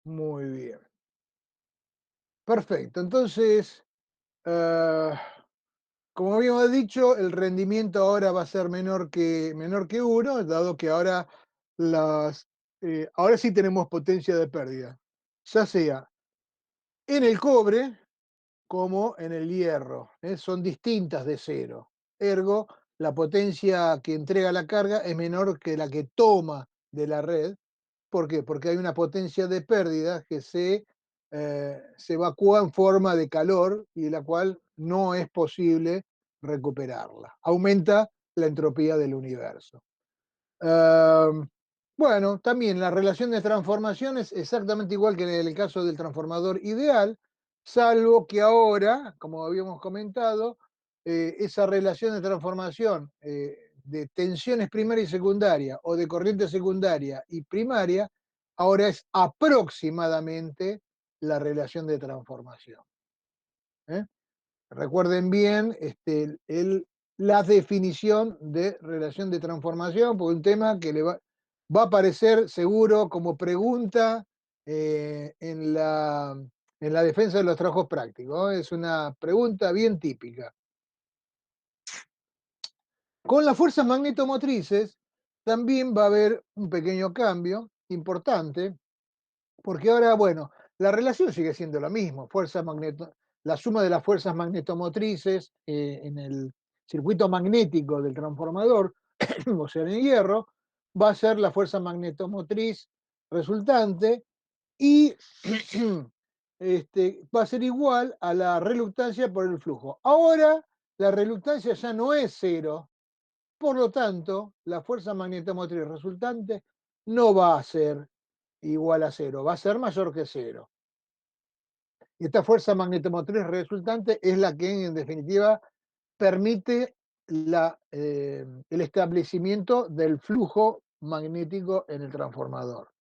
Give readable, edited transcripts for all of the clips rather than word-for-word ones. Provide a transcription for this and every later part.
Muy bien. Perfecto. Entonces, ah, como habíamos dicho, el rendimiento ahora va a ser menor que uno, dado que ahora sí tenemos potencia de pérdida, ya sea en el cobre como en el hierro, ¿eh? Son distintas de cero. Ergo, la potencia que entrega la carga es menor que la que toma de la red. ¿Por qué? Porque hay una potencia de pérdida que se evacúa en forma de calor y de la cual no es posible recuperarla. Aumenta la entropía del universo. Am, bueno, también la relación de transformación es exactamente igual que en el caso del transformador ideal, salvo que ahora, como habíamos comentado, esa relación de transformación de tensiones primaria y secundaria o de corriente secundaria y primaria, ahora es aproximadamente la relación de transformación. ¿Eh? Recuerden bien la definición de relación de transformación, porque un tema que va a aparecer seguro como pregunta en la defensa de los trabajos prácticos. Es una pregunta bien típica. Con las fuerzas magnetomotrices también va a haber un pequeño cambio importante, porque ahora, bueno, la relación sigue siendo la misma, la suma de las fuerzas magnetomotrices en el circuito magnético del transformador, o sea, en el hierro, va a ser la fuerza magnetomotriz resultante y va a ser igual a la reluctancia por el flujo. Ahora la reluctancia ya no es cero, por lo tanto, la fuerza magnetomotriz resultante no va a ser igual a cero, va a ser mayor que cero. Y esta fuerza magnetomotriz resultante es la que, en definitiva, permite el establecimiento del flujo magnético en el transformador.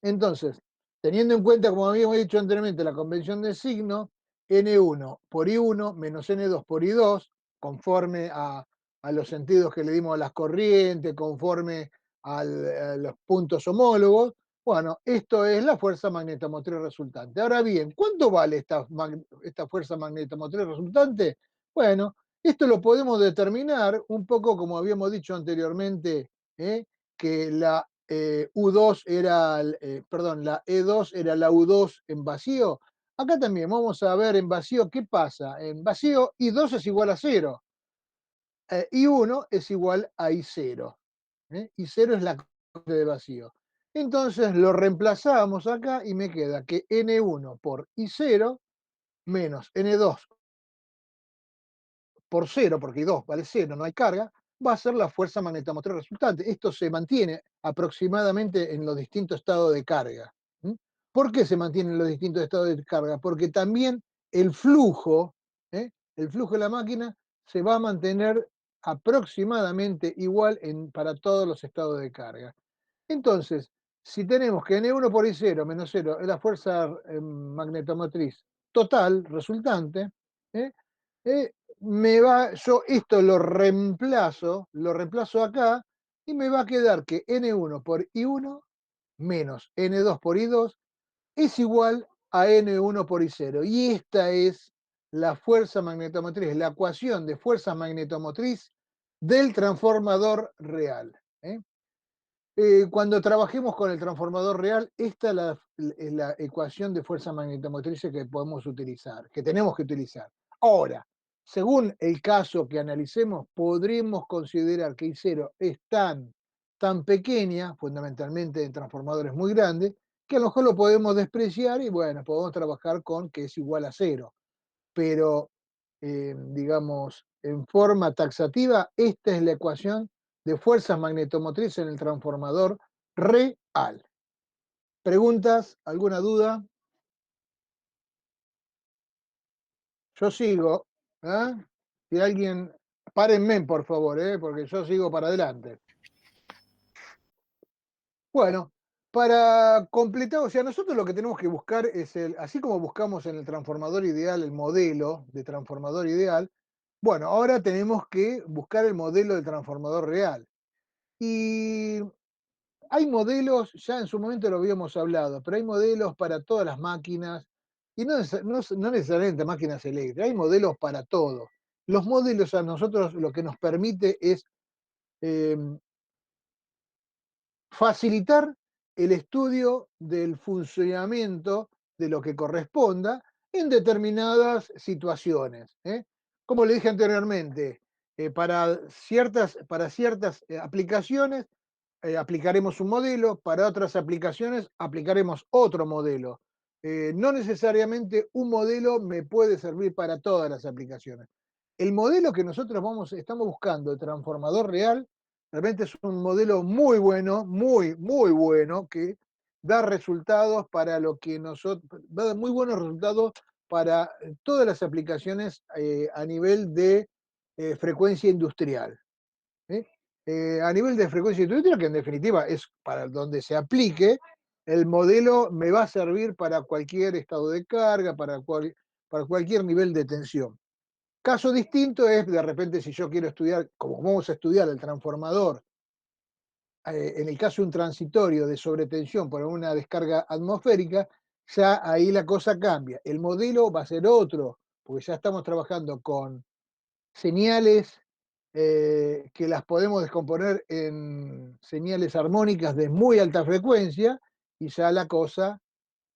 Entonces, teniendo en cuenta, como habíamos dicho anteriormente, la convención de signo, N1 por I1 menos N2 por I2, conforme a los sentidos que le dimos a las corrientes, conforme a los puntos homólogos, bueno, esto es la fuerza magnetomotriz resultante. Ahora bien, ¿cuánto vale esta fuerza magnetomotriz resultante? Bueno, esto lo podemos determinar un poco como habíamos dicho anteriormente, que la E2 era la U2 en vacío. Acá también vamos a ver en vacío qué pasa. En vacío I2 es igual a cero, I1 es igual a I0. I0 es la corriente de vacío. Entonces lo reemplazamos acá y me queda que N1 por I0 menos N2 por cero, porque I2 vale cero, no hay carga, va a ser la fuerza magnetomotriz resultante. Esto se mantiene aproximadamente en los distintos estados de carga. ¿Mm? ¿Por qué se mantiene en los distintos estados de carga? Porque también el flujo, el flujo de la máquina se va a mantener aproximadamente igual para todos los estados de carga. Entonces, si tenemos que N1 por I0 menos cero es la fuerza magnetomotriz total resultante, ¿eh? Eh, yo esto lo reemplazo acá y me va a quedar que N1 por I1 menos N2 por I2 es igual a N1 por I0. Y esta es la fuerza magnetomotriz, la ecuación de fuerza magnetomotriz del transformador real. Cuando trabajemos con el transformador real, esta es la ecuación de fuerza magnetomotriz que podemos utilizar, que tenemos que utilizar. Ahora, según el caso que analicemos, podremos considerar que I0 es tan pequeña, fundamentalmente en transformadores muy grandes, que a lo mejor lo podemos despreciar y bueno, podemos trabajar con que es igual a cero. Pero, digamos, en forma taxativa, esta es la ecuación de fuerzas magnetomotrices en el transformador real. ¿Preguntas? ¿Alguna duda? Yo sigo. ¿Eh? Si alguien, párenme por favor, porque yo sigo para adelante. Bueno, para completar, o sea, nosotros lo que tenemos que buscar es así como buscamos en el transformador ideal el modelo de transformador ideal, bueno, ahora tenemos que buscar el modelo de transformador real. Y hay modelos, ya en su momento lo habíamos hablado, pero hay modelos para todas las máquinas, y no necesariamente máquinas eléctricas, hay modelos para todo. Los modelos a nosotros lo que nos permite es eh, facilitar el estudio del funcionamiento de lo que corresponda en determinadas situaciones. ¿Eh? Como le dije anteriormente, para ciertas aplicaciones aplicaremos un modelo, para otras aplicaciones aplicaremos otro modelo. No necesariamente un modelo me puede servir para todas las aplicaciones. El modelo que nosotros estamos buscando, el transformador real, realmente es un modelo muy bueno, muy, muy bueno, que da resultados para lo que nosotros, da muy buenos resultados para todas las aplicaciones a nivel de frecuencia industrial. ¿Eh? A nivel de frecuencia industrial, que en definitiva es para donde se aplique, el modelo me va a servir para cualquier estado de carga, para cualquier nivel de tensión. Caso distinto es, de repente, si yo quiero estudiar, como vamos a estudiar el transformador, en el caso de un transitorio de sobretensión por una descarga atmosférica, ya ahí la cosa cambia. El modelo va a ser otro, porque ya estamos trabajando con señales que las podemos descomponer en señales armónicas de muy alta frecuencia y ya la cosa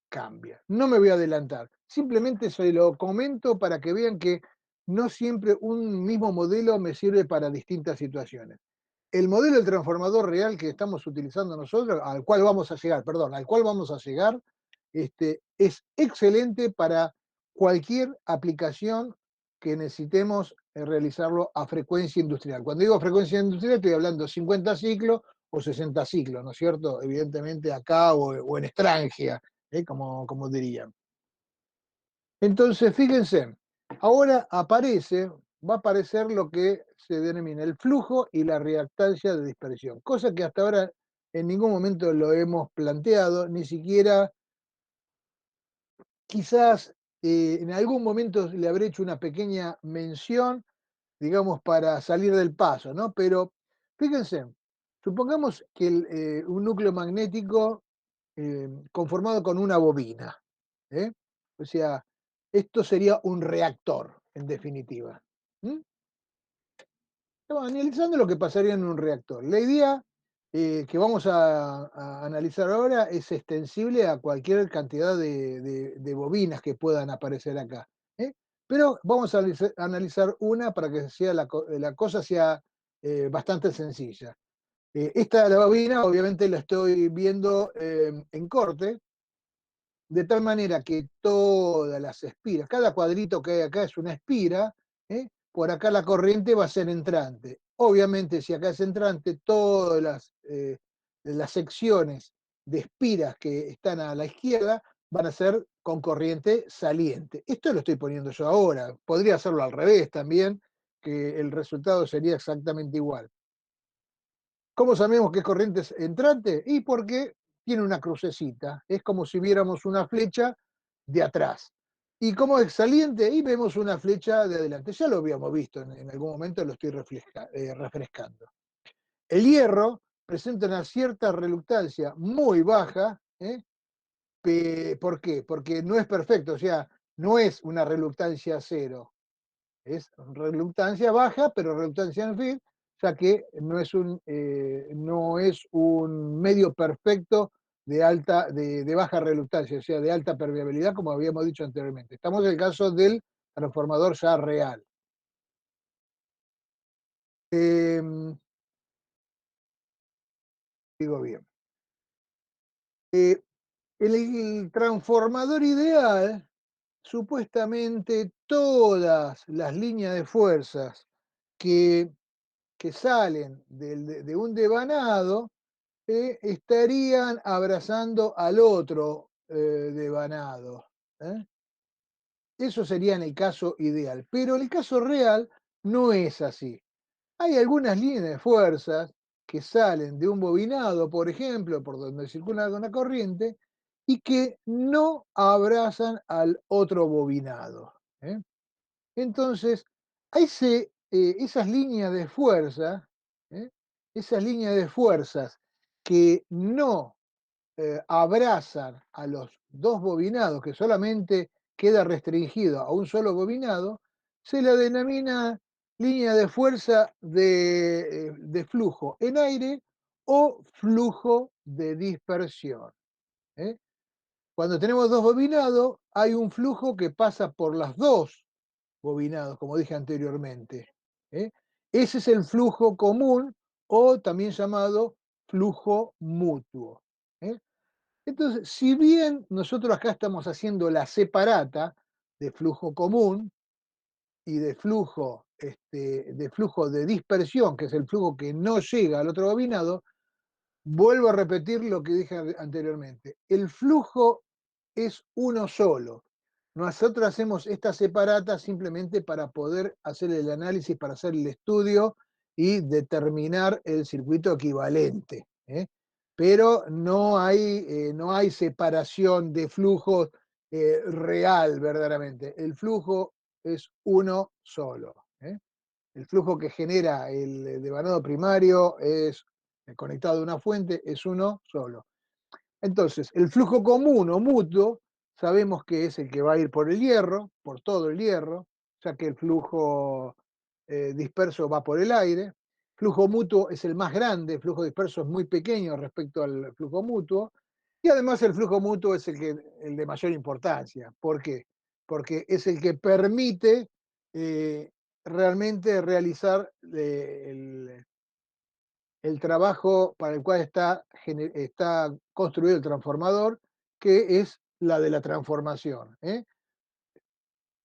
cambia. No me voy a adelantar, simplemente se lo comento para que vean que no siempre un mismo modelo me sirve para distintas situaciones. El modelo del transformador real que estamos utilizando nosotros, al cual vamos a llegar, perdón, al cual vamos a llegar, es excelente para cualquier aplicación que necesitemos realizarlo a frecuencia industrial. Cuando digo frecuencia industrial estoy hablando 50 ciclos o 60 ciclos, ¿no es cierto? Evidentemente acá o en Estrangia, como dirían. Entonces, fíjense, ahora va a aparecer lo que se denomina el flujo y la reactancia de dispersión, cosa que hasta ahora en ningún momento lo hemos planteado, ni siquiera quizás en algún momento le habré hecho una pequeña mención, digamos, para salir del paso, ¿no? Pero fíjense, supongamos que un núcleo magnético conformado con una bobina. ¿Eh? O sea, esto sería un reactor, en definitiva. ¿Mm? Estamos analizando lo que pasaría en un reactor. La idea que vamos a analizar ahora es extensible a cualquier cantidad de bobinas que puedan aparecer acá. ¿Eh? Pero vamos a analizar una para que sea la cosa sea bastante sencilla. La bobina, obviamente, la estoy viendo en corte, de tal manera que todas las espiras, cada cuadrito que hay acá es una espira, ¿eh? Por acá la corriente va a ser entrante. Obviamente, si acá es entrante, todas las secciones de espiras que están a la izquierda van a ser con corriente saliente. Esto lo estoy poniendo yo ahora, podría hacerlo al revés también, que el resultado sería exactamente igual. ¿Cómo sabemos que es corriente entrante? Y porque tiene una crucecita. Es como si viéramos una flecha de atrás. ¿Y cómo es saliente? Y vemos una flecha de adelante. Ya lo habíamos visto en algún momento, lo estoy refrescando. El hierro presenta una cierta reluctancia muy baja. ¿Por qué? Porque no es perfecto, o sea, no es una reluctancia cero. Es reluctancia baja, pero reluctancia en fin, ya que no es un medio perfecto de baja reluctancia, o sea, de alta permeabilidad, como habíamos dicho anteriormente. Estamos en el caso del transformador ya real. Eh, digo bien. Eh, el transformador ideal, supuestamente todas las líneas de fuerzas que, que salen de un devanado, estarían abrazando al otro devanado. ¿Eh? Eso sería en el caso ideal, pero en el caso real no es así. Hay algunas líneas de fuerzas que salen de un bobinado, por ejemplo, por donde circula una corriente, y que no abrazan al otro bobinado. ¿Eh? Entonces, esas líneas de fuerza, ¿eh? Esas líneas de fuerzas que no abrazan a los dos bobinados, que solamente queda restringido a un solo bobinado, se la denomina línea de fuerza de flujo en aire o flujo de dispersión. ¿Eh? Cuando tenemos dos bobinados, hay un flujo que pasa por las dos bobinados, como dije anteriormente. ¿Eh? Ese es el flujo común o también llamado flujo mutuo. ¿Eh? Entonces, si bien nosotros acá estamos haciendo la separata de flujo común y de flujo de dispersión, que es el flujo que no llega al otro bobinado, vuelvo a repetir lo que dije anteriormente. El flujo es uno solo. Nosotros hacemos esta separata simplemente para poder hacer el análisis, para hacer el estudio y determinar el circuito equivalente. ¿Eh? Pero no hay separación de flujos real verdaderamente. El flujo es uno solo. ¿Eh? El flujo que genera el devanado primario es conectado a una fuente, es uno solo. Entonces, el flujo común o mutuo sabemos que es el que va a ir por el hierro, por todo el hierro, ya que el flujo disperso va por el aire. Flujo mutuo es el más grande, el flujo disperso es muy pequeño respecto al flujo mutuo. Y además el flujo mutuo es el de mayor importancia. ¿Por qué? Porque es el que permite eh, realmente realizar el trabajo para el cual está construido el transformador, que es la de la transformación. ¿Eh?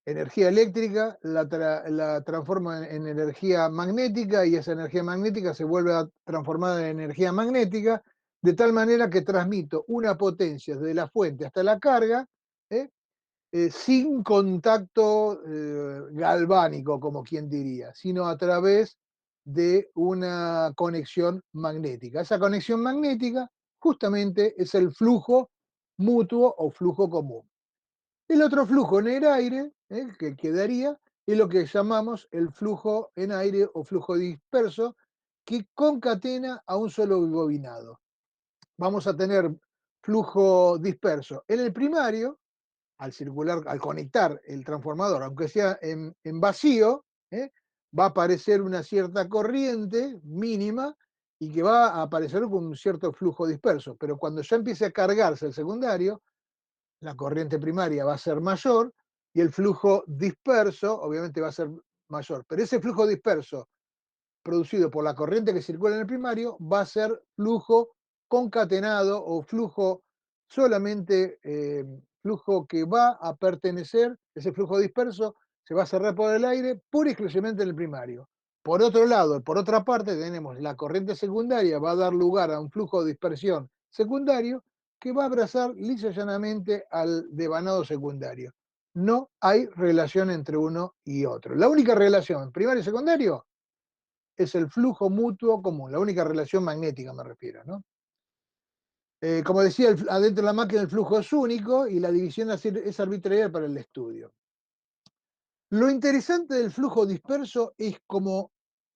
Energía eléctrica la transforma en energía magnética y esa energía magnética se vuelve a transformar en energía magnética de tal manera que transmito una potencia desde la fuente hasta la carga, ¿eh? Sin contacto galvánico, como quien diría, sino a través de una conexión magnética. Esa conexión magnética justamente es el flujo mutuo o flujo común. El otro flujo en el aire, que quedaría, es lo que llamamos el flujo en aire o flujo disperso, que concatena a un solo bobinado. Vamos a tener flujo disperso en el primario, al circular, al conectar el transformador, aunque sea en vacío, ¿eh? Va a aparecer una cierta corriente mínima y que va a aparecer con un cierto flujo disperso. Pero cuando ya empiece a cargarse el secundario, la corriente primaria va a ser mayor y el flujo disperso obviamente va a ser mayor. Pero ese flujo disperso producido por la corriente que circula en el primario va a ser flujo concatenado o flujo solamente, flujo que va a pertenecer, ese flujo disperso se va a cerrar por el aire pura y exclusivamente en el primario. Por otro lado, por otra parte, tenemos la corriente secundaria, va a dar lugar a un flujo de dispersión secundario que va a abrazar lisa y llanamente al devanado secundario. No hay relación entre uno y otro. La única relación primario y secundario es el flujo mutuo común, la única relación magnética me refiero, ¿no? Como decía, adentro de la máquina el flujo es único y la división es arbitraria para el estudio. Lo interesante del flujo disperso es como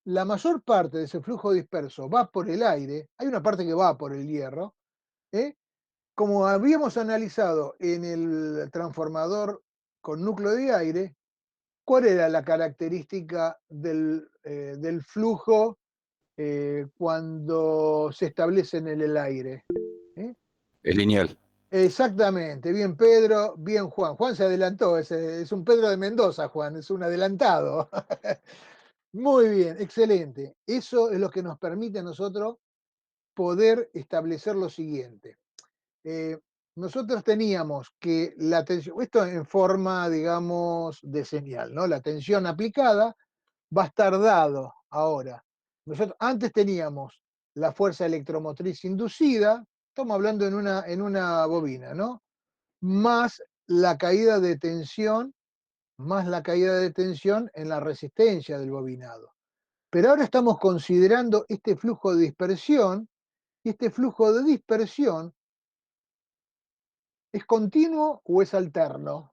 la mayor parte de ese flujo disperso va por el aire, hay una parte que va por el hierro, ¿eh? Como habíamos analizado en el transformador con núcleo de aire, ¿cuál era la característica del flujo cuando se establece en el aire? ¿Eh? Es lineal. Exactamente, bien Pedro, bien Juan. Juan se adelantó, es un Pedro de Mendoza, Juan, es un adelantado. Muy bien, excelente. Eso es lo que nos permite a nosotros poder establecer lo siguiente. Eh, Nosotros teníamos que la tensión, esto en forma, digamos, de señal, ¿no? La tensión aplicada va a estar dado ahora. Nosotros antes teníamos la fuerza electromotriz inducida, estamos hablando en una bobina, ¿no? Más la caída de tensión, más la caída de tensión en la resistencia del bobinado. Pero ahora estamos considerando este flujo de dispersión, y este flujo de dispersión es continuo o es alterno.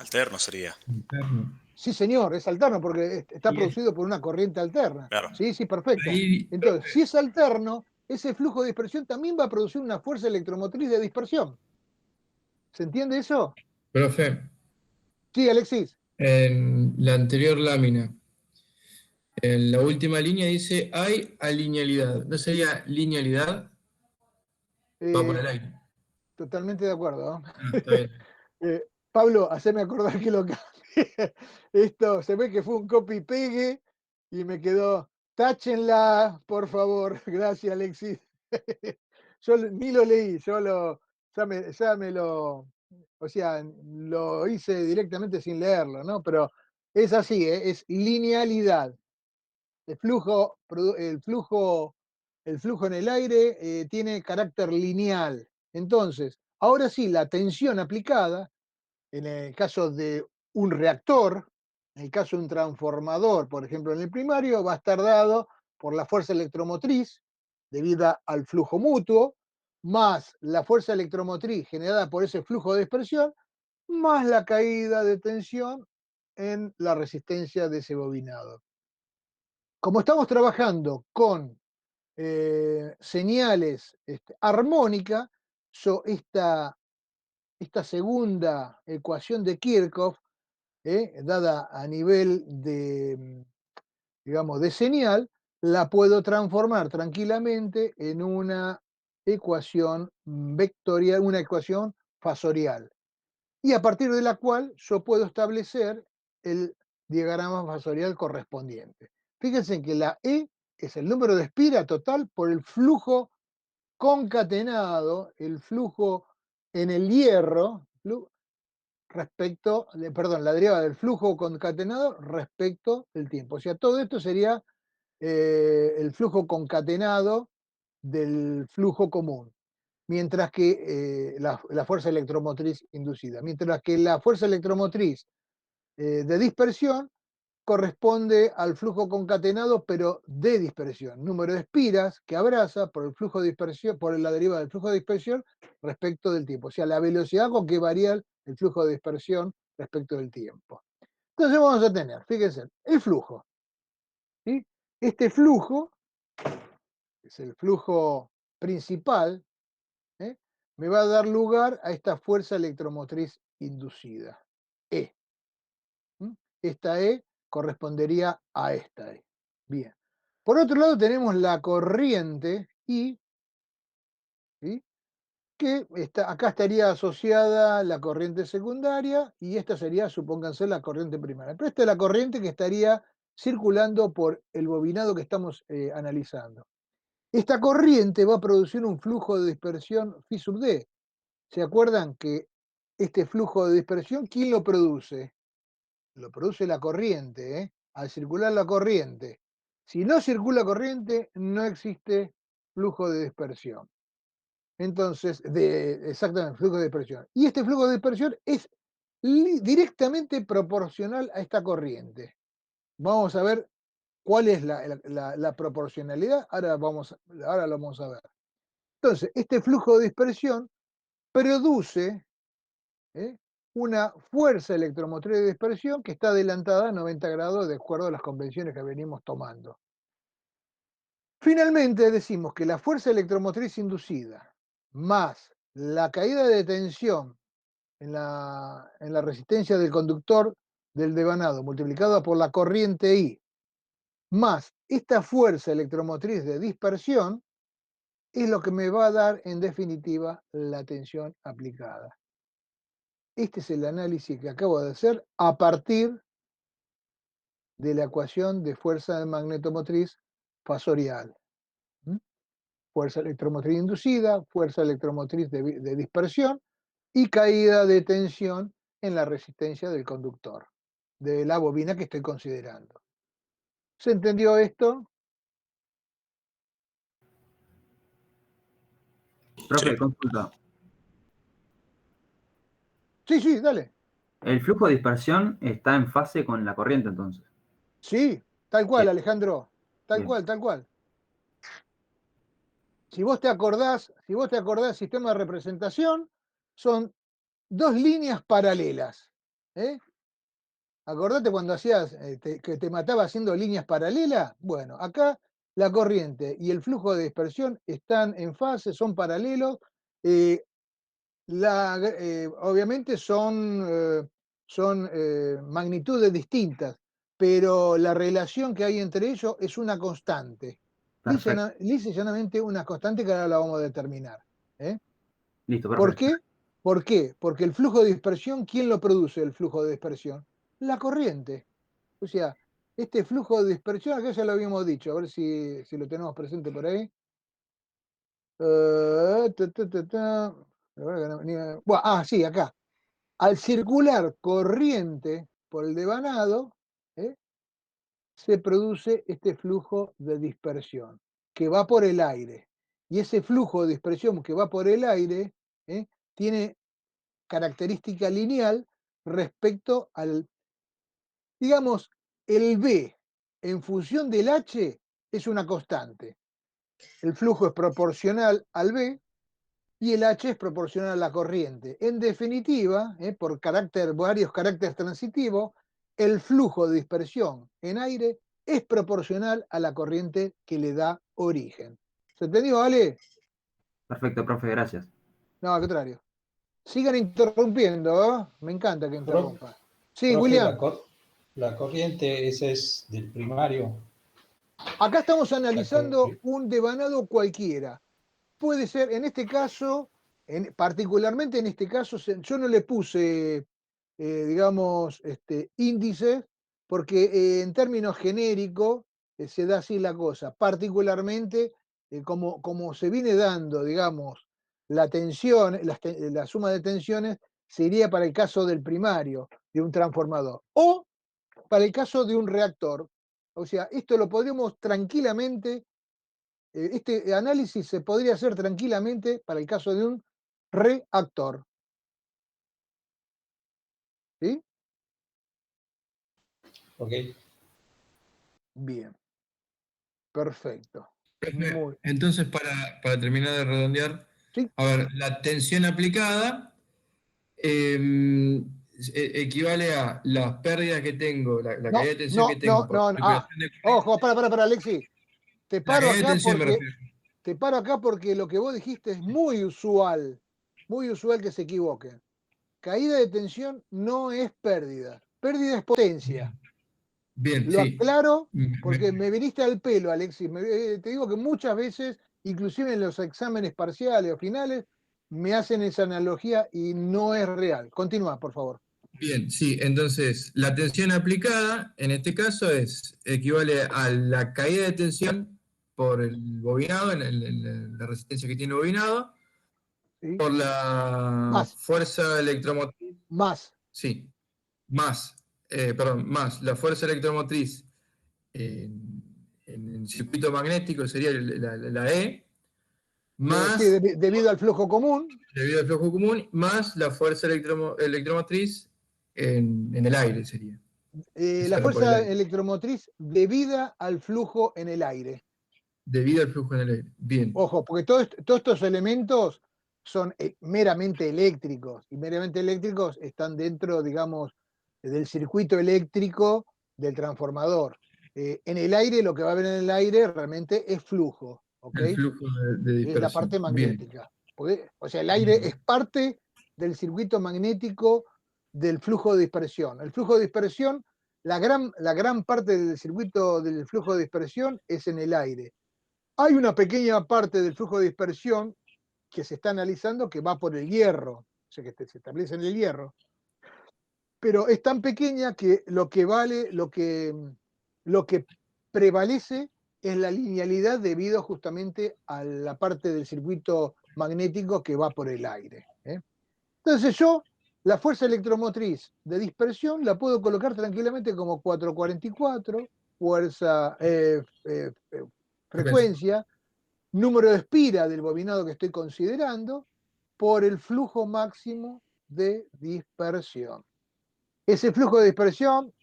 Alterno sería. Interno. Sí, señor, es alterno porque está Y producido por una corriente alterna. Claro. Sí, sí, perfecto. ahí, Entonces, si es alterno, ese flujo de dispersión también va a producir una fuerza electromotriz de dispersión. ¿Se entiende eso? profe, Sí, Alexis. en la anterior lámina, en la última línea dice hay alinealidad. ¿No sería linealidad? Va por Eh, el aire. Totalmente de acuerdo, ¿no? Ah, está bien. Pablo, haceme acordar que lo cambié. Esto se ve que fue un copy-pegue y me quedó. Táchenla, por favor. Gracias, Alexis. Yo ni lo leí, ya me lo, o sea, lo hice directamente sin leerlo, ¿no? Pero es así, ¿eh? Es linealidad. El flujo, el flujo en el aire tiene carácter lineal. Entonces, ahora sí, la tensión aplicada, en el caso de un reactor, en el caso de un transformador, por ejemplo, en el primario, va a estar dado por la fuerza electromotriz debida al flujo mutuo, más la fuerza electromotriz generada por ese flujo de dispersión, más la caída de tensión en la resistencia de ese bobinado. Como estamos trabajando con señales armónicas, esta segunda ecuación de Kirchhoff, dada a nivel de, digamos, de señal, la puedo transformar tranquilamente en una ecuación vectorial, una ecuación fasorial, y a partir de la cual yo puedo establecer el diagrama fasorial correspondiente. Fíjense que la E es el número de espira total por el flujo concatenado, el flujo en el hierro, respecto, perdón, la derivada del flujo concatenado respecto del tiempo. O sea, todo esto sería el flujo concatenado del flujo común, mientras que la fuerza electromotriz inducida, mientras que la fuerza electromotriz de dispersión corresponde al flujo concatenado, pero de dispersión. Número de espiras que abraza por el flujo de dispersión, por la derivada del flujo de dispersión respecto del tiempo. O sea, la velocidad con que varía el flujo de dispersión respecto del tiempo. Entonces vamos a tener, fíjense, el flujo. ¿Sí? Este flujo, es el flujo principal, ¿eh? Me va a dar lugar a esta fuerza electromotriz inducida, E. ¿Mm? Esta E correspondería a esta E. Bien. Por otro lado tenemos la corriente I, ¿sí? Que acá estaría asociada la corriente secundaria y esta sería, supónganse, la corriente primaria. Pero esta es la corriente que estaría circulando por el bobinado que estamos analizando. Esta corriente va a producir un flujo de dispersión phi sub d. ¿Se acuerdan que este flujo de dispersión, quién lo produce? Lo produce la corriente, ¿eh? Al circular la corriente. Si no circula corriente, no existe flujo de dispersión. Entonces, exactamente, flujo de dispersión. Y este flujo de dispersión es directamente proporcional a esta corriente. Vamos a ver cuál es la proporcionalidad. Ahora lo vamos a ver. Entonces, este flujo de dispersión produce ¿eh? una fuerza electromotriz de dispersión que está adelantada a 90 grados de acuerdo a las convenciones que venimos tomando. Finalmente decimos que la fuerza electromotriz inducida más la caída de tensión en la resistencia del conductor del devanado multiplicada por la corriente I más esta fuerza electromotriz de dispersión es lo que me va a dar en definitiva la tensión aplicada. Este es el análisis que acabo de hacer a partir de la ecuación de fuerza magnetomotriz fasorial. ¿Mm? Fuerza electromotriz inducida, fuerza electromotriz de dispersión y caída de tensión en la resistencia del conductor, de la bobina que estoy considerando. ¿Se entendió esto? Sí. Profe, consulta. Sí, sí, dale. El flujo de dispersión está en fase con la corriente entonces. Sí, tal cual, Bien, Alejandro. Tal bien. cual, tal cual. Si vos te acordás, sistema de representación, son dos líneas paralelas. ¿eh? Acordate cuando hacías, que te mataba haciendo líneas paralelas. Bueno, acá la corriente y el flujo de dispersión están en fase, son paralelos. eh, Obviamente son magnitudes distintas, pero la relación que hay entre ellos es una constante. Perfecto. Lisa y llanamente una constante que ahora la vamos a determinar. ¿eh? Listo, ¿Por perfecto. qué? ¿Por qué? Porque el flujo de dispersión, ¿quién lo produce el flujo de dispersión? La corriente. O sea, este flujo de dispersión, acá ya lo habíamos dicho, a ver si lo tenemos presente por ahí. La verdad que Bueno, sí, acá. Al circular corriente por el devanado, ¿eh? Se produce este flujo de dispersión que va por el aire. Y ese flujo de dispersión que va por el aire, ¿eh? Tiene característica lineal respecto al, digamos, el B en función del H es una constante. El flujo es proporcional al B y el H es proporcional a la corriente. En definitiva, por varios caracteres transitivos, el flujo de dispersión en aire es proporcional a la corriente que le da origen. ¿Se entendió, Ale? Perfecto, profe, gracias. No, al contrario. Sigan interrumpiendo, ¿eh? Me encanta que Pro- interrumpan. Sí, Profe, William. la corriente, ese es del primario. Acá estamos La cor- analizando un devanado cualquiera. Puede ser, en este caso, particularmente en este caso, yo no le puse, digamos, índices, porque en términos genéricos se da así la cosa. Particularmente, como se viene dando, digamos, la tensión, la suma de tensiones, se iría para el caso del primario, de un transformador, o para el caso de un reactor. O sea, esto lo podríamos tranquilamente este análisis se podría hacer tranquilamente para el caso de un reactor. ¿Sí? Ok. Bien, perfecto. Profe, Muy, entonces, para terminar de redondear, ¿sí? a ver, la tensión aplicada equivale a las pérdidas que tengo, la caída No, de tensión que no, tengo no, por no. circulación de Ojo, corriente. para, Alexi. Te La paro caída de acá tensión me porque refiero. te paro acá porque lo que vos dijiste es muy usual que se equivoquen. Caída de tensión no es pérdida. Pérdida es potencia. Bien, bien, Lo sí. aclaro porque Me- me viniste al pelo, Alexis. Te digo que muchas veces, inclusive en los exámenes parciales o finales, me hacen esa analogía y no es real. Continúa, por favor. Bien, sí, entonces la tensión aplicada en este caso equivale a la caída de tensión por el bobinado, en la resistencia que tiene el bobinado, ¿Sí? por la Más, fuerza electromotriz, más. sí, más la fuerza electromotriz en el circuito magnético sería la E, Sí, más, debido al flujo común, debido al flujo común, más la fuerza electromotriz en el aire sería, que la sale por el fuerza aire. electromotriz debida al flujo en el aire. Debido al flujo en el aire. Bien, Ojo, porque todos estos elementos son meramente eléctricos y meramente eléctricos están dentro, digamos, del circuito eléctrico del transformador. En el aire, lo que va a haber en el aire realmente es flujo, ¿ok? el flujo de Es la parte dispersión. Bien, magnética. O sea, el aire es bien, parte del circuito magnético del flujo de dispersión. El flujo de dispersión, la gran parte del circuito del flujo de dispersión es en el aire. Hay una pequeña parte del flujo de dispersión que se está analizando que va por el hierro, o sea, que se establece en el hierro, pero es tan pequeña que lo que prevalece es la linealidad debido justamente a la parte del circuito magnético que va por el aire. Entonces yo la fuerza electromotriz de dispersión la puedo colocar tranquilamente como 444, fuerza, frecuencia. frecuencia, número de espira del bobinado que estoy considerando, por el flujo máximo de dispersión. Ese flujo de dispersión,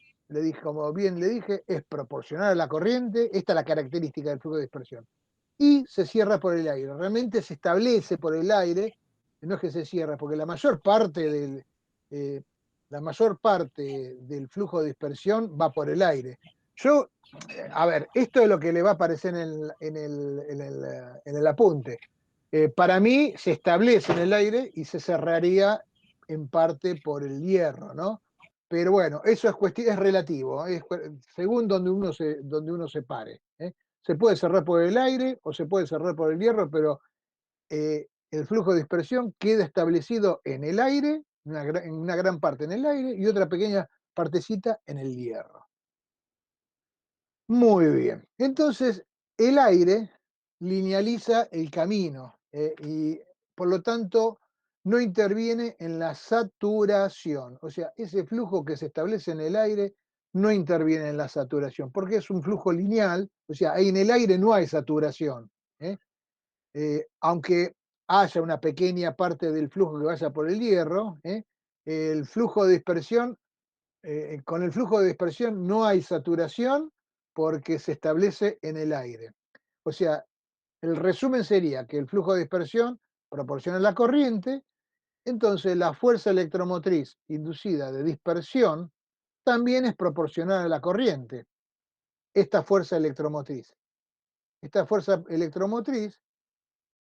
como bien le dije, es proporcional a la corriente. Esta es la característica del flujo de dispersión. Y se cierra por el aire. Realmente se establece por el aire, no es que se cierra, porque la mayor parte del, eh, la mayor parte del flujo de dispersión va por el aire. Yo, a ver, esto es lo que le va a aparecer en el apunte. Para mí se establece en el aire y se cerraría en parte por el hierro, ¿no? Pero bueno, eso es relativo, según donde uno se pare. Se puede cerrar por el aire o se puede cerrar por el hierro, pero el flujo de dispersión queda establecido en el aire, en una gran parte en el aire y otra pequeña partecita en el hierro. Muy bien. Entonces, el aire linealiza el camino y por lo tanto no interviene en la saturación. O sea, ese flujo que se establece en el aire no interviene en la saturación porque es un flujo lineal. O sea, ahí en el aire no hay saturación. ¿eh? Aunque haya una pequeña parte del flujo que vaya por el hierro, el flujo de dispersión, con el flujo de dispersión no hay saturación porque se establece en el aire. O sea, el resumen sería que el flujo de dispersión proporciona la corriente, entonces la fuerza electromotriz inducida de dispersión también es proporcional a la corriente, esta fuerza electromotriz. Esta fuerza electromotriz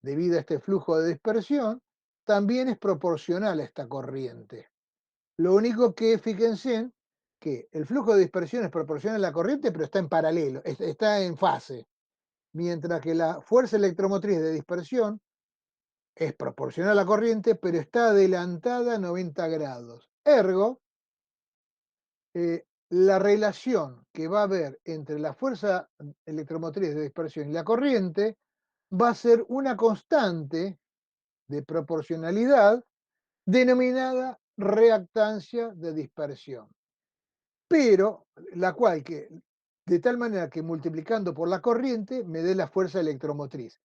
debido a este flujo de dispersión, también es proporcional a esta corriente. Lo único que fíjense que el flujo de dispersión es proporcional a la corriente, pero está en paralelo, está en fase, mientras que la fuerza electromotriz de dispersión es proporcional a la corriente, pero está adelantada a 90 grados. Ergo, la relación que va a haber entre la fuerza electromotriz de dispersión y la corriente va a ser una constante de proporcionalidad denominada reactancia de dispersión, pero la cual que de tal manera que multiplicando por la corriente me dé la fuerza electromotriz.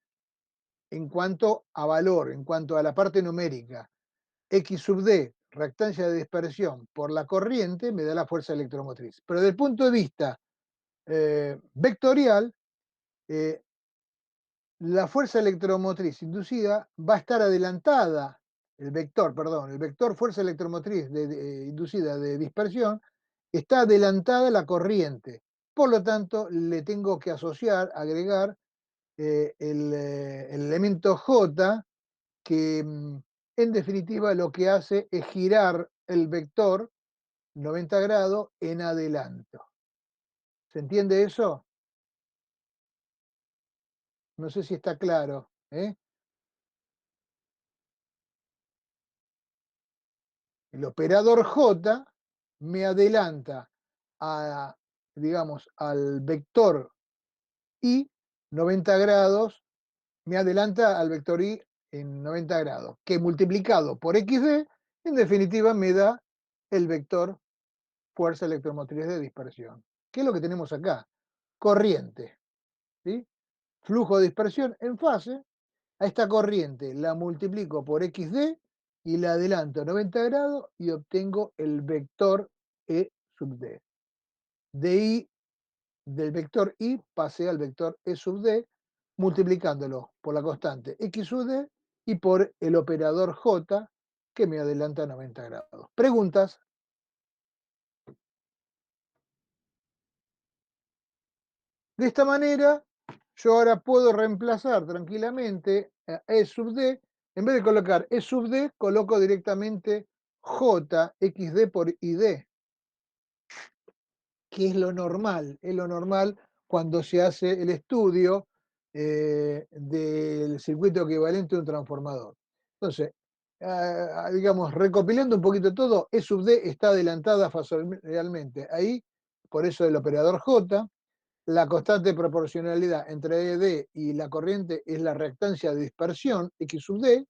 En cuanto a valor, en cuanto a la parte numérica, X sub D, reactancia de dispersión por la corriente, me da la fuerza electromotriz. Pero desde el punto de vista vectorial, eh, la fuerza electromotriz inducida va a estar adelantada, el vector fuerza electromotriz inducida de dispersión está adelantada a la corriente. Por lo tanto, le tengo que asociar, agregar el elemento J que en definitiva lo que hace es girar el vector 90 grados en adelanto. ¿Se entiende eso? No sé si está claro. El operador J me adelanta a, digamos, al vector Y 90 grados, me adelanta al vector Y en 90 grados, que multiplicado por XD, en definitiva me da el vector fuerza electromotriz de dispersión. ¿Qué es lo que tenemos acá? Corriente, ¿sí? Flujo de dispersión en fase. A esta corriente la multiplico por XD y la adelanto a 90 grados y obtengo el vector E sub D. De I, del vector Y pasé al vector E sub D multiplicándolo por la constante X sub D y por el operador J que me adelanta a 90 grados. ¿Preguntas? De esta manera, yo ahora puedo reemplazar tranquilamente a E sub D. En vez de colocar E sub D, coloco directamente J XD por ID, que es lo normal cuando se hace el estudio del circuito equivalente de un transformador. Entonces, digamos, recopilando un poquito todo, E sub D está adelantada facialmente ahí, por eso el operador J. La constante de proporcionalidad entre ED y la corriente es la reactancia de dispersión, X sub D.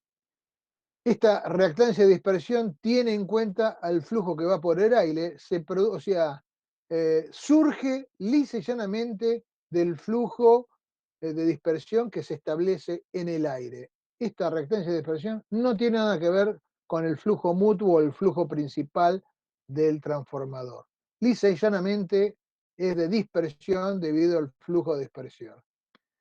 Esta reactancia de dispersión tiene en cuenta al flujo que va por el aire, o sea, surge lisa y llanamente del flujo de dispersión que se establece en el aire. Esta reactancia de dispersión no tiene nada que ver con el flujo mutuo o el flujo principal del transformador. Lisa y llanamente es de dispersión debido al flujo de dispersión.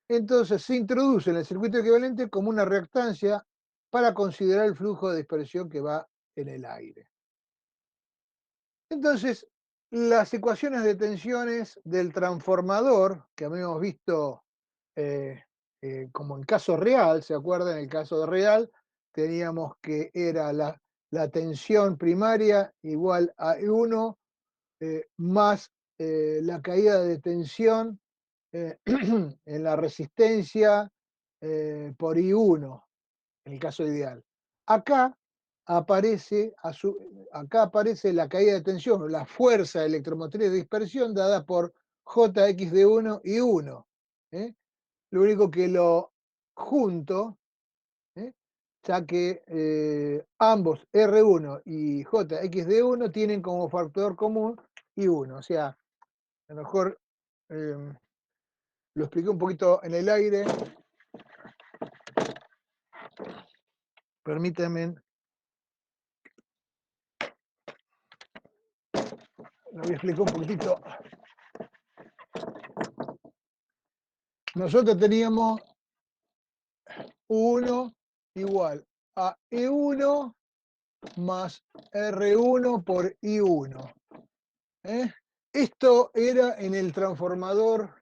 Entonces se introduce en el circuito equivalente como una reactancia para considerar el flujo de dispersión que va en el aire. Entonces, las ecuaciones de tensiones del transformador, que habíamos visto como en caso real, ¿se acuerdan? En el caso de real, teníamos que era la tensión primaria igual a E1 más la caída de tensión en la resistencia por I1, en el caso ideal. Acá aparece, acá aparece la caída de tensión, la fuerza electromotriz de dispersión dada por Jx de 1 y 1. Lo único que lo junto, ¿eh? Ya que ambos R1 y Jx de 1 tienen como factor común I1. O sea, a lo mejor lo expliqué un poquito en el aire. Permítanme. Lo voy a explicar un poquitito. Nosotros teníamos U1 igual a E1 más R1 por I1. Esto era en el transformador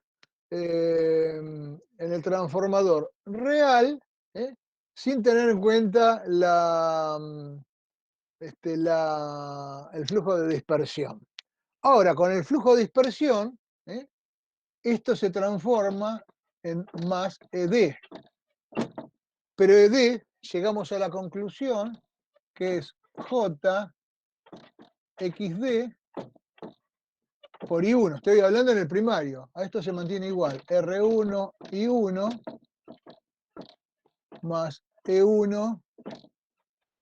real, sin tener en cuenta el flujo de dispersión. Ahora, con el flujo de dispersión, esto se transforma en más ED. Pero ED, llegamos a la conclusión que es J XD por I1. Estoy hablando en el primario. A esto se mantiene igual. R1 I1 más E1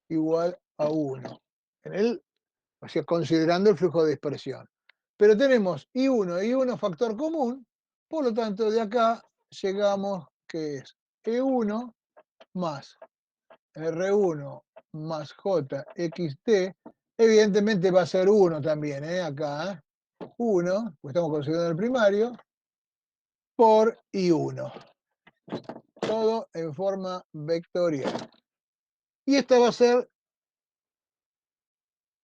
igual a 1. O sea, considerando el flujo de dispersión. Pero tenemos I1 y I1 factor común. Por lo tanto, de acá llegamos que es E1 más R1 más JXT. Evidentemente va a ser 1 también, acá. 1, pues estamos considerando el primario, por I1. Todo en forma vectorial. Y esta va a ser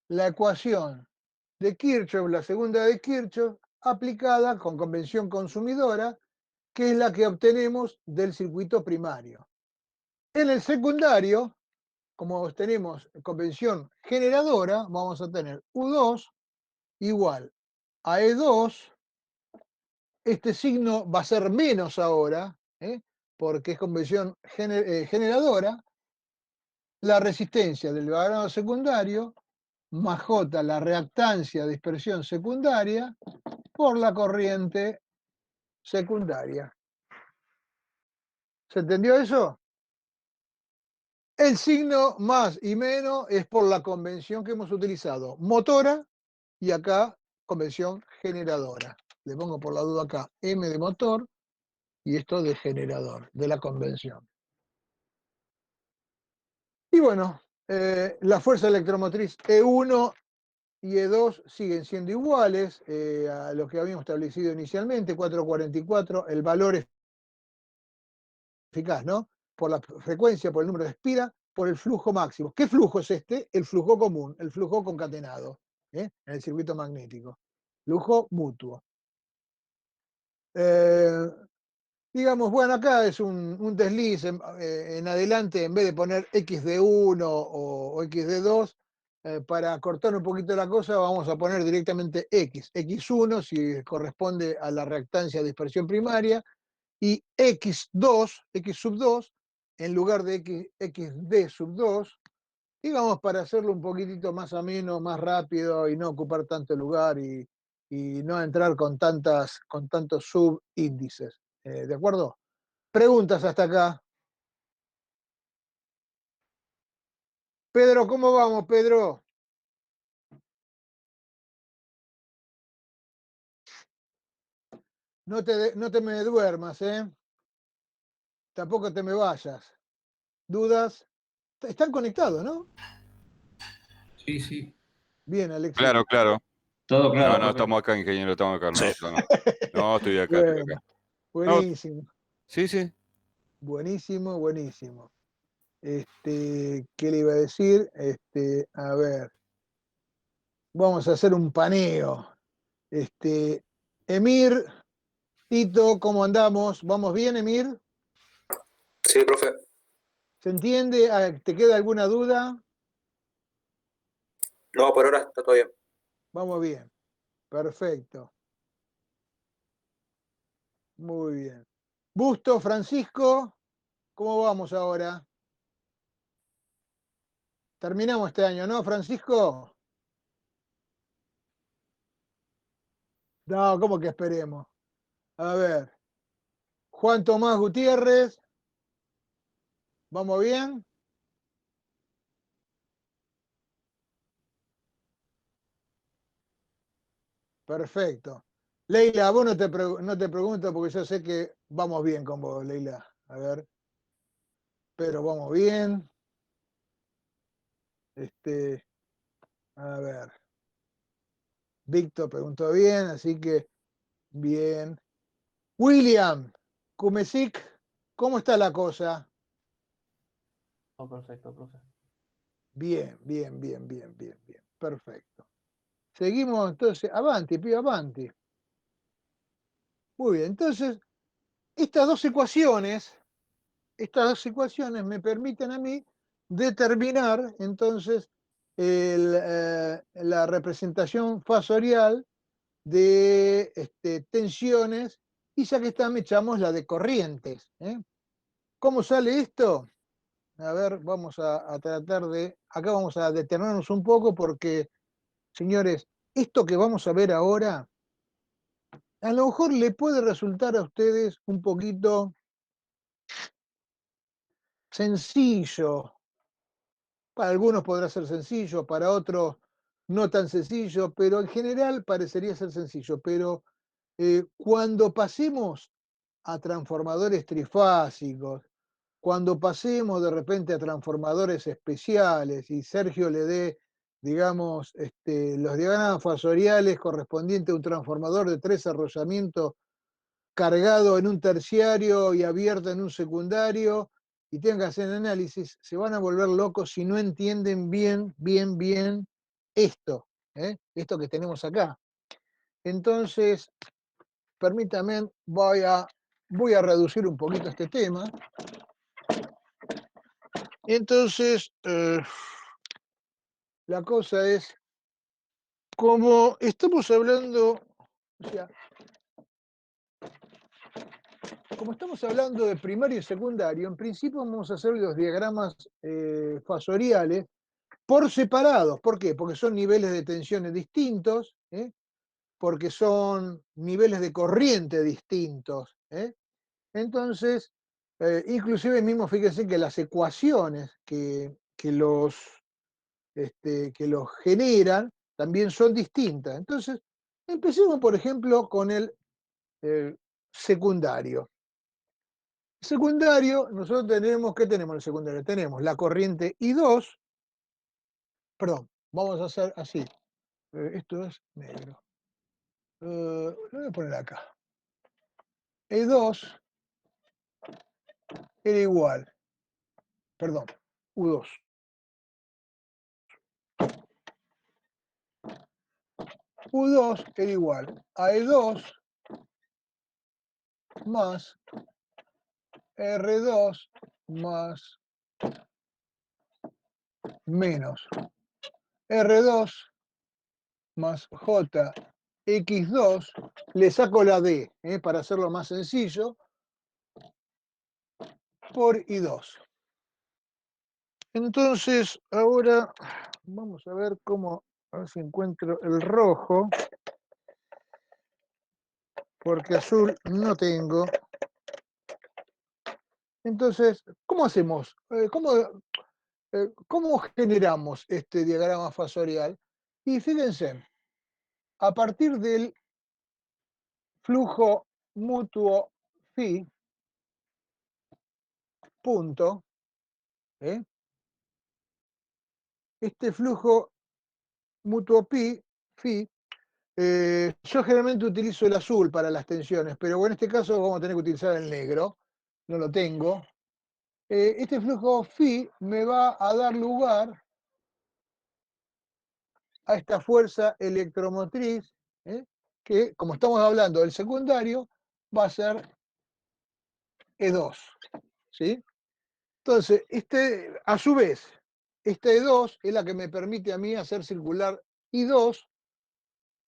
la ecuación de Kirchhoff, la segunda de Kirchhoff, aplicada con convención consumidora, que es la que obtenemos del circuito primario. En el secundario, como tenemos convención generadora, vamos a tener U2 igual a E2. Este signo va a ser menos ahora, porque es convención generadora. La resistencia del grado secundario más J, la reactancia de dispersión secundaria, por la corriente secundaria. ¿Se entendió eso? El signo más y menos es por la convención que hemos utilizado, motora, y acá convención generadora. Le pongo por la duda acá M de motor y esto de generador, de la convención. Y bueno, la fuerza electromotriz E1 y E2 siguen siendo iguales a lo que habíamos establecido inicialmente, 444, el valor eficaz, ¿no? Por la frecuencia, por el número de espira, por el flujo máximo. ¿Qué flujo es este? El flujo común, el flujo concatenado, en el circuito magnético. Flujo mutuo. Digamos, bueno, acá es un desliz en adelante, en vez de poner XD1 o XD2, para cortar un poquito la cosa, vamos a poner directamente X1 si corresponde a la reactancia de dispersión primaria, y X2, X sub 2, en lugar de XD sub 2, digamos, para hacerlo un poquitito más ameno, más rápido y no ocupar tanto lugar y no entrar con tantos subíndices. ¿De acuerdo? Preguntas hasta acá. Pedro, ¿cómo vamos, Pedro? No te me duermas, ¿eh? Tampoco te me vayas. ¿Dudas? Están conectados, ¿no? Sí, sí. Bien, Alexis. Claro, claro. Todo claro. No, estamos acá, ingeniero, estamos acá. Sí. No, estoy acá, estoy acá. Bueno, No, buenísimo. sí, sí. Buenísimo, buenísimo. ¿Qué le iba a decir? A ver. Vamos a hacer un paneo. Emir, Tito, ¿cómo andamos? ¿Vamos bien, Emir? Sí, profe. ¿Se entiende? ¿Te queda alguna duda? No, por ahora está todo bien. Vamos bien. Perfecto. Muy bien. Busto, Francisco, ¿cómo vamos ahora? Terminamos este año, ¿no, Francisco? No, ¿cómo que esperemos? A ver. Juan Tomás Gutiérrez, ¿vamos bien? Perfecto. Leila, vos no te pregunto porque yo sé que vamos bien con vos, Leila. A ver, pero vamos bien. A ver. Víctor preguntó bien, así que bien. William, Kumesic, ¿cómo está la cosa? Oh, perfecto, profe. Bien, bien, bien, bien, bien, bien. Perfecto. Seguimos entonces. Avanti, pibe, avanti. Muy bien, entonces, estas dos ecuaciones me permiten a mí determinar entonces la representación fasorial de tensiones y ya que está me echamos la de corrientes. ¿Cómo sale esto? A ver, vamos a tratar de, acá vamos a detenernos un poco porque, señores, esto que vamos a ver ahora, a lo mejor le puede resultar a ustedes un poquito sencillo. Para algunos podrá ser sencillo, para otros no tan sencillo, pero en general parecería ser sencillo. Pero cuando pasemos a transformadores trifásicos, cuando pasemos de repente a transformadores especiales y Sergio le dé, digamos, los diagramas fasoriales correspondientes a un transformador de 3 arrollamientos cargado en un terciario y abierto en un secundario y tengan que hacer análisis, se van a volver locos si no entienden bien, bien, bien esto, esto que tenemos acá. Entonces, permítanme, voy a reducir un poquito este tema. Entonces, la cosa es, como estamos hablando, o sea, como estamos hablando de primario y secundario, en principio vamos a hacer los diagramas fasoriales por separados. ¿Por qué? Porque son niveles de tensiones distintos, porque son niveles de corriente distintos. Entonces, inclusive mismo fíjense que las ecuaciones que los generan también son distintas. Entonces, empecemos, por ejemplo, con el secundario. Secundario, nosotros tenemos, ¿qué tenemos en el secundario? Tenemos la corriente I2, perdón, vamos a hacer así. Esto es negro. Lo voy a poner acá. E2 era igual, perdón, U2. U2 era igual a E2 más R2 más menos R2 más JX2, le saco la D para hacerlo más sencillo, por I2. Entonces, ahora vamos a ver cómo, a ver si encuentro el rojo, porque azul no tengo. Entonces, ¿cómo hacemos? ¿Cómo generamos este diagrama fasorial? Y fíjense, a partir del flujo mutuo phi, punto, este flujo mutuo phi, yo generalmente utilizo el azul para las tensiones, pero en este caso vamos a tener que utilizar el negro, no lo tengo. Este flujo phi me va a dar lugar a esta fuerza electromotriz, que, como estamos hablando del secundario, va a ser E2. ¿Sí? Entonces, a su vez, esta E2 es la que me permite a mí hacer circular I2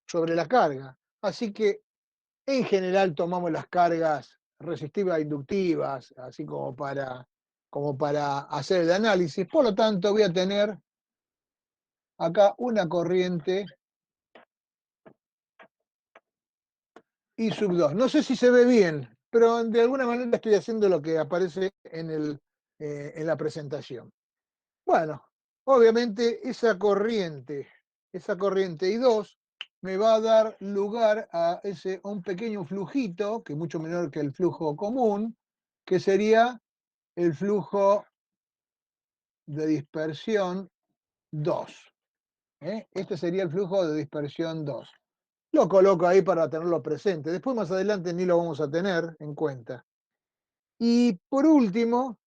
sobre la carga. Así que, en general, tomamos las cargas resistivas e inductivas, así como para hacer el análisis. Por lo tanto, voy a tener acá una corriente I sub 2. No sé si se ve bien, pero de alguna manera estoy haciendo lo que aparece en la presentación. Bueno, obviamente esa corriente I2 me va a dar lugar a un pequeño flujito, que es mucho menor que el flujo común, que sería el flujo de dispersión 2. Este sería el flujo de dispersión 2. Lo coloco ahí para tenerlo presente. Después más adelante ni lo vamos a tener en cuenta. Y por último,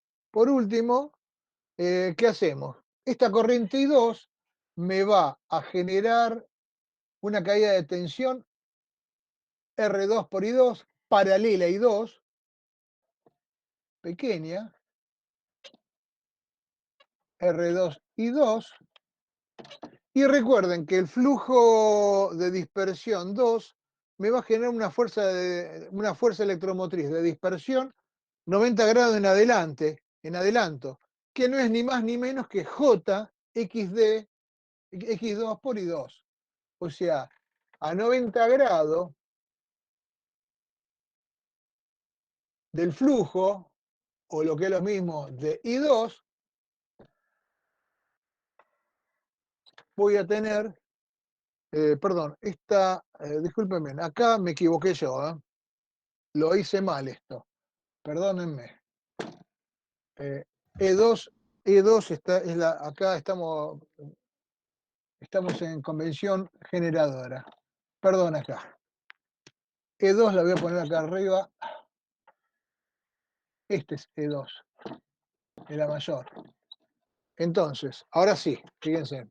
¿qué hacemos? Esta corriente I2 me va a generar una caída de tensión R2 por I2 paralela a I2, pequeña, R2 I2. Y recuerden que el flujo de dispersión 2 me va a generar una fuerza electromotriz de dispersión 90 grados en adelanto, que no es ni más ni menos que J XD X2 por I2. O sea, a 90 grados del flujo, o lo que es lo mismo de I2, voy a tener, perdón, discúlpenme, acá me equivoqué yo, lo hice mal esto, perdónenme. E2 acá estamos en convención generadora. Perdón acá. E2 la voy a poner acá arriba. Este es E2, la mayor. Entonces, ahora sí, fíjense.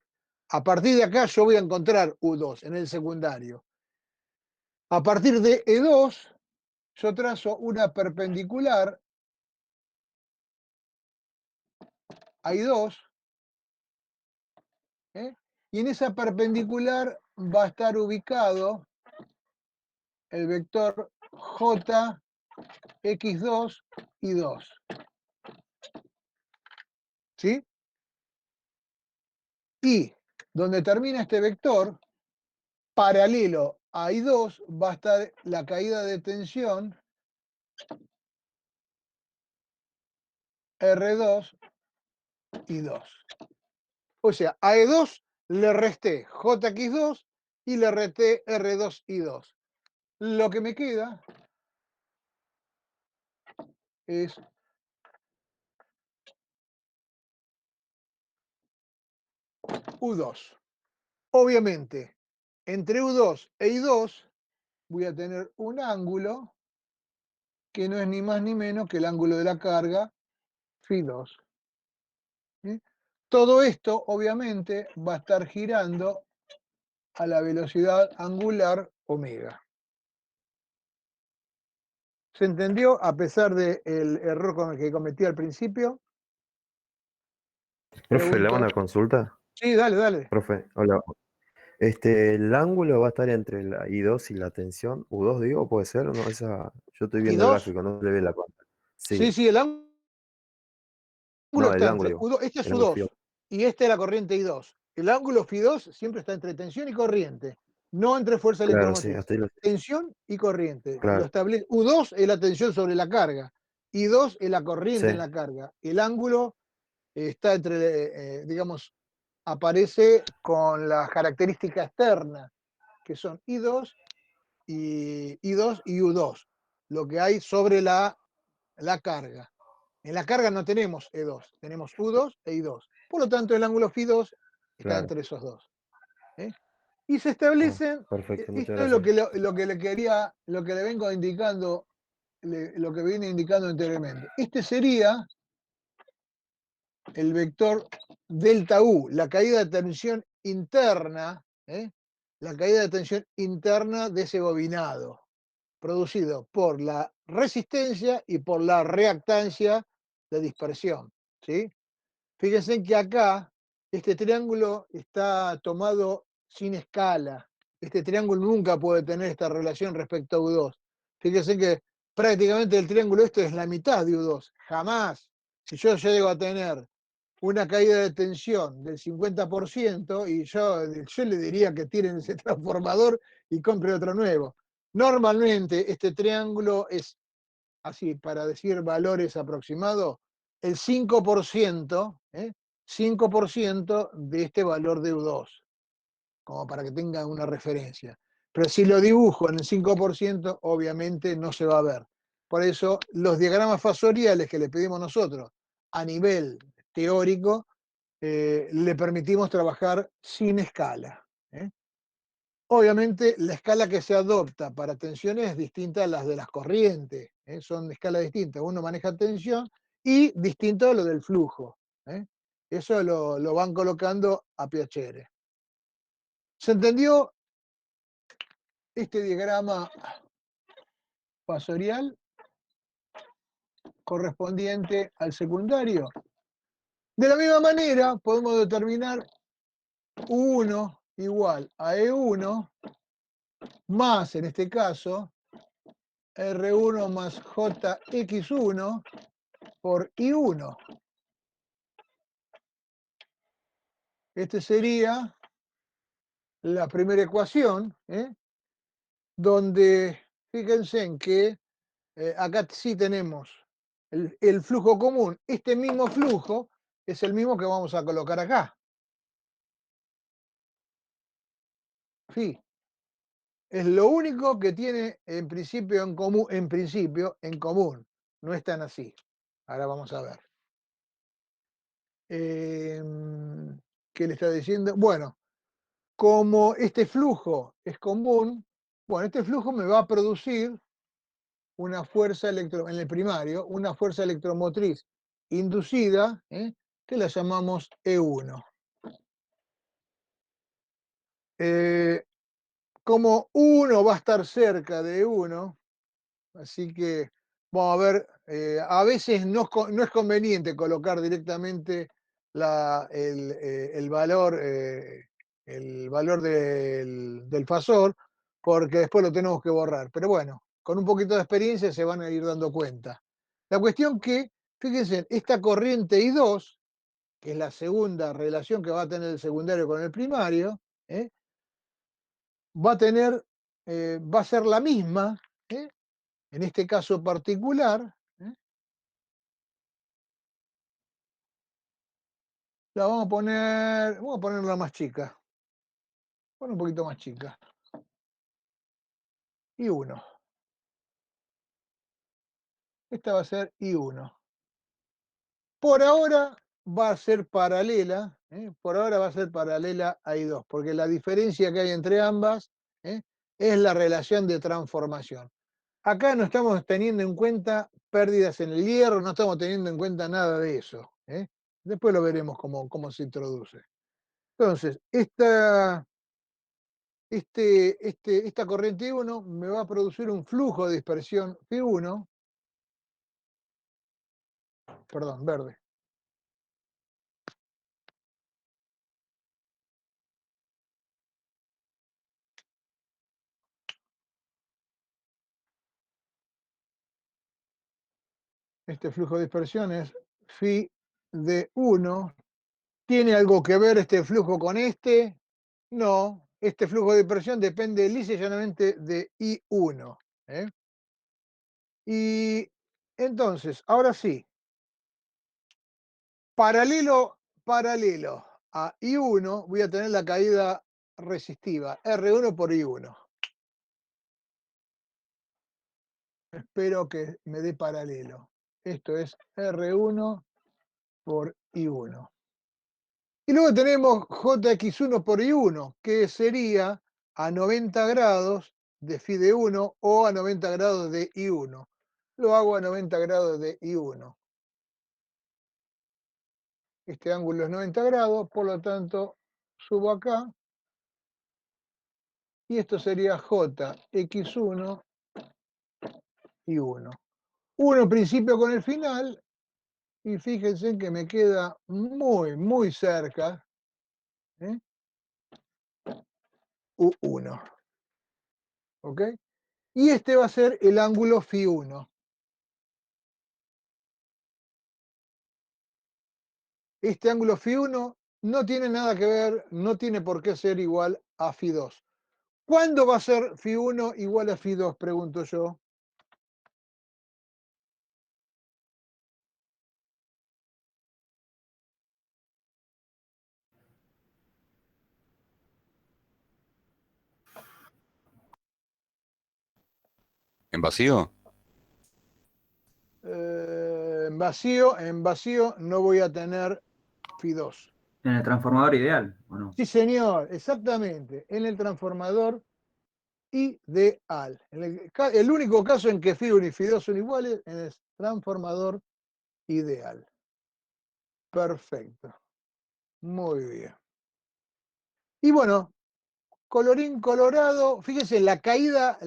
A partir de acá yo voy a encontrar U2 en el secundario. A partir de E2, yo trazo una perpendicular a I2, y en esa perpendicular va a estar ubicado el vector J X2 y 2. ¿Sí? Y donde termina este vector, paralelo a I2, va a estar la caída de tensión R2 y 2. O sea, a E2 le resté JX2 y le resté R2 y 2. Lo que me queda es U2. Obviamente, entre U2 e I2 voy a tener un ángulo que no es ni más ni menos que el ángulo de la carga Φ2. ¿Sí? Todo esto, obviamente, va a estar girando a la velocidad angular omega. ¿Se entendió a pesar del error con el que cometí al principio? Profe, ¿le hago Pregunto. una consulta? Sí, dale. Profe, hola. El ángulo va a estar entre la I2 y la tensión, U2 digo, puede ser, ¿no? Yo estoy viendo el ¿I2? gráfico, no le ve la cuenta. Sí, el ángulo No, el está ángulo entre digo, U2, este es el ángulo U2, fijo. y esta es la corriente I2. El ángulo Φ2 siempre está entre tensión y corriente, no entre fuerza Claro, sí, electromotriz. hasta ahí lo Tensión y corriente. claro, U2 es la tensión sobre la carga, I2 es la corriente sí, en la carga. El ángulo está digamos, aparece con las características externas, que son I2 y U2, lo que hay sobre la carga. En la carga no tenemos E2, tenemos U2 e I2. Por lo tanto, el ángulo Φ2 está claro. entre esos dos. Y se Ah, establecen, perfecto, muchas esto es lo gracias. que le quería, lo que le vengo indicando, lo que viene indicando anteriormente. Este sería el vector delta U, la caída de tensión interna la caída de tensión interna de ese bobinado, producido por la resistencia y por la reactancia de dispersión. ¿Sí? Fíjense que acá este triángulo está tomado sin escala. Este triángulo nunca puede tener esta relación respecto a U2. Fíjense que prácticamente el triángulo este es la mitad de U2. Jamás. Si yo llego a tener una caída de tensión del 50% y yo le diría que tiren ese transformador y compre otro nuevo. Normalmente este triángulo es, así para decir valores aproximados, el 5%, 5% de este valor de U2, como para que tengan una referencia. Pero si lo dibujo en el 5%, obviamente no se va a ver. Por eso los diagramas fasoriales que le pedimos nosotros a nivel teórico, le permitimos trabajar sin escala. Obviamente la escala que se adopta para tensiones es distinta a las de las corrientes, son escalas distintas. Uno maneja tensión y distinto a lo del flujo. Eso lo van colocando a piacere. ¿Se entendió este diagrama fasorial correspondiente al secundario? De la misma manera podemos determinar U1 igual a E1 más, en este caso, R1 más JX1 por I1. Esta sería la primera ecuación, donde fíjense en que acá sí tenemos el flujo común. Este mismo flujo es el mismo que vamos a colocar acá. Sí, es lo único que tiene en principio en común. No es tan así. Ahora vamos a ver. ¿Qué le está diciendo? Bueno, como este flujo es común, bueno, este flujo me va a producir una fuerza en el primario, una fuerza electromotriz inducida, que la llamamos E1. Como 1 va a estar cerca de 1, así que vamos a ver, a veces no es conveniente colocar directamente el valor, del fasor, porque después lo tenemos que borrar. Pero bueno, con un poquito de experiencia se van a ir dando cuenta. La cuestión que, fíjense, esta corriente I2, que es la segunda relación que va a tener el secundario con el primario, va a ser la misma, en este caso particular, vamos a ponerla más chica, un poquito más chica, I1. Esta va a ser I1. Por ahora va a ser paralela, por ahora va a ser paralela a I2, porque la diferencia que hay entre ambas es la relación de transformación. Acá no estamos teniendo en cuenta pérdidas en el hierro, no estamos teniendo en cuenta nada de eso. Después lo veremos cómo se introduce. Entonces, esta corriente I1 me va a producir un flujo de dispersión Phi1, perdón, verde. Este flujo de dispersión es phi de 1. ¿Tiene algo que ver este flujo con este? No. Este flujo de dispersión depende lisa y llanamente de I1. Y entonces, ahora sí, paralelo a I1, voy a tener la caída resistiva, R1 por I1. Espero que me dé paralelo. Esto es R1 por I1. Y luego tenemos JX1 por I1, que sería a 90 grados de phi de 1 o a 90 grados de I1. Lo hago a 90 grados de I1. Este ángulo es 90 grados, por lo tanto, subo acá y esto sería jx1 y 1. 1 principio con el final, y fíjense que me queda muy cerca, ¿eh? U1. ¿Ok? Y este va a ser el ángulo φ1. Este ángulo φ1 no tiene nada que ver, no tiene por qué ser igual a φ2. ¿Cuándo va a ser φ1 igual a φ2? Pregunto yo. ¿En vacío? En vacío no voy a tener φ2. En el transformador ideal, ¿o no? Sí, señor, exactamente. En el transformador ideal. El único caso en que φ1 y φ2 son iguales en el transformador ideal. Perfecto. Muy bien. Y bueno, colorín colorado, fíjense, la caída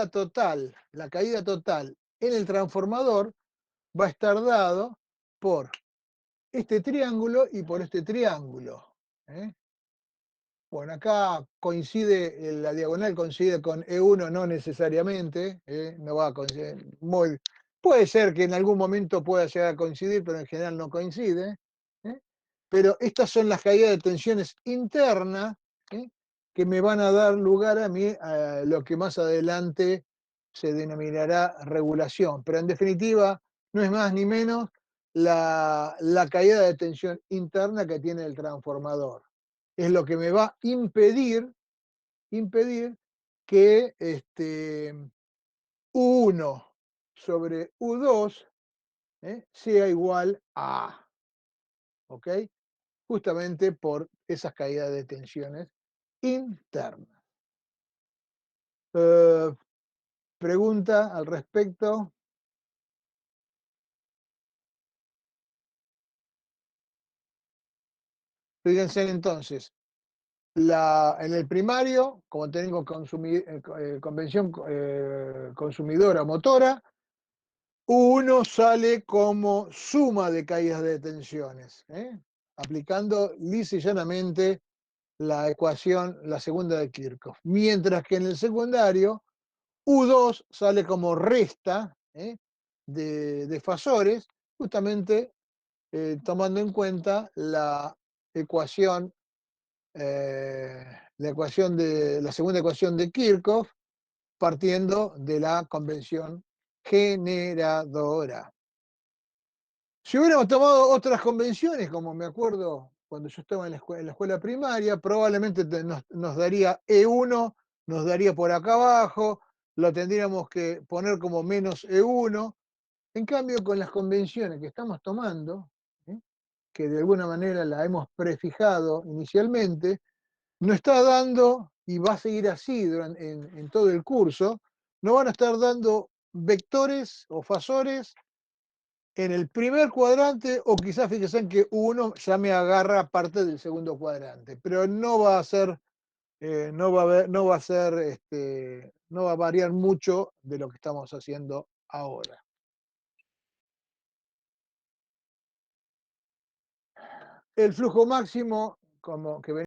total en el transformador va a estar dado por este triángulo y por este triángulo. ¿Eh? Bueno, acá coincide, la diagonal coincide con E1, no necesariamente, no va a coincidir. Puede ser que en algún momento pueda llegar a coincidir, pero en general no coincide. ¿Eh? Pero estas son las caídas de tensiones internas, ¿eh? Que me van a dar lugar a mí a lo que más adelante se denominará regulación. Pero en definitiva, no es más ni menos la caída de tensión interna que tiene el transformador. Es lo que me va a impedir que U1 sobre U2 sea igual a A. ¿Ok? Justamente por esas caídas de tensiones internas. Pregunta al respecto. Fíjense entonces, en el primario, como tengo convención consumidora motora, U1 sale como suma de caídas de tensiones, aplicando lisa y llanamente la ecuación, la segunda de Kirchhoff. Mientras que en el secundario, U2 sale como resta de fasores, justamente tomando en cuenta la segunda ecuación de Kirchhoff, partiendo de la convención generadora. Si hubiéramos tomado otras convenciones, como me acuerdo cuando yo estaba en la escuela primaria, probablemente nos daría E1, nos daría por acá abajo, lo tendríamos que poner como menos E1. En cambio, con las convenciones que estamos tomando, que de alguna manera la hemos prefijado inicialmente, nos está dando, y va a seguir así en todo el curso, nos van a estar dando vectores o fasores en el primer cuadrante, o quizás fíjense en que uno ya me agarra parte del segundo cuadrante, pero no va a ser, no va a variar mucho de lo que estamos haciendo ahora. El flujo máximo, como que